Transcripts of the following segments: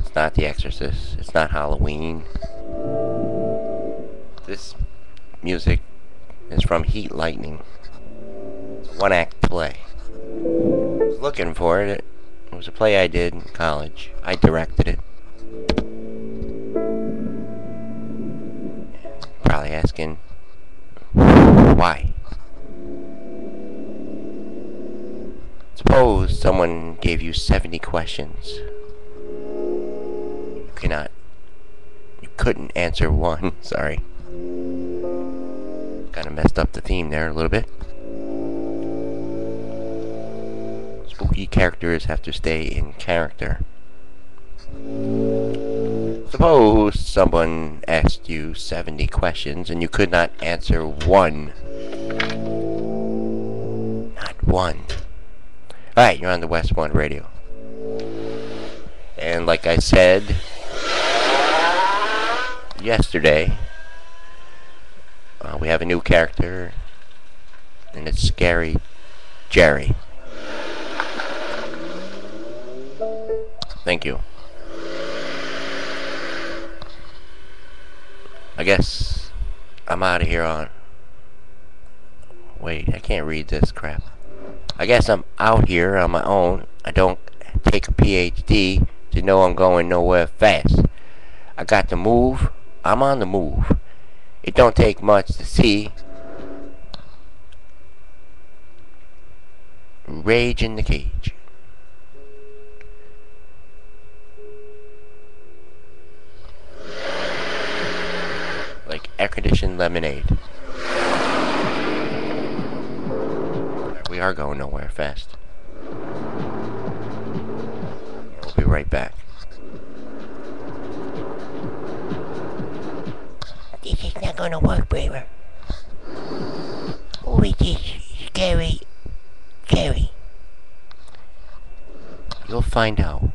it's not The Exorcist. It's not Halloween. This music is from Heat Lightning. It's a one-act play. I was looking for it. It was a play I did in college. I directed it. Probably asking, why? Suppose someone gave you 70 questions. You couldn't answer one. Sorry. Kind of messed up the theme there a little bit. Spooky characters have to stay in character. Suppose someone asked you 70 questions and you could not answer one. Not one. Alright, you're on the West One Radio. And like I said yesterday, we have a new character, and it's Scary Jerry. Thank you. I guess I'm out of here on... Wait, I can't read this crap. I guess I'm out here on my own. I don't take a PhD to know I'm going nowhere fast. I got to move. I'm on the move. It don't take much to see. Rage in the cage. Like air-conditioned lemonade. We are going nowhere fast. We'll be right back. This is not gonna work, Braver. Who is this Scary Jerry? You'll find out.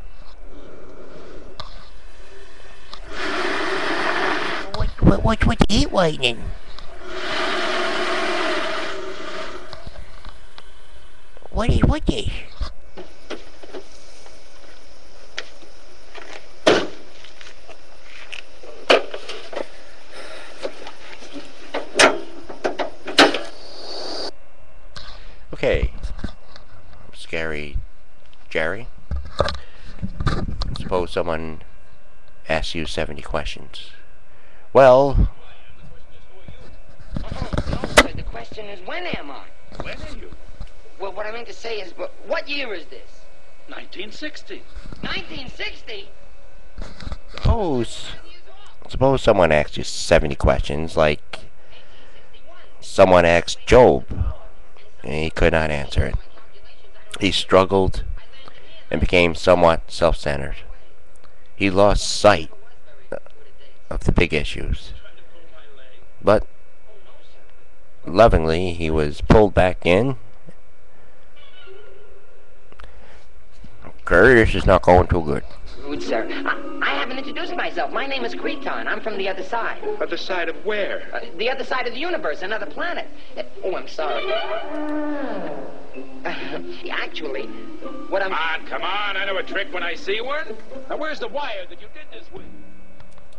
What's the heat lightning? What is? Okay. Scary Jerry. Suppose someone asks you 70 questions. Well... The question is, when am I? When are you? Well, what I meant to say is, what year is this? 1960. 1960? Suppose someone asks you 70 questions, like someone asked Job, and he could not answer it. He struggled and became somewhat self-centered. He lost sight of the big issues. But lovingly, he was pulled back in. This is not going too good. Good, sir. I haven't introduced myself. My name is Creton. I'm from the other side. Other side of where? The other side of the universe, another planet. Oh, I'm sorry. Actually, what I'm... Come on, I know a trick when I see one. Now, where's the wire that you did this with?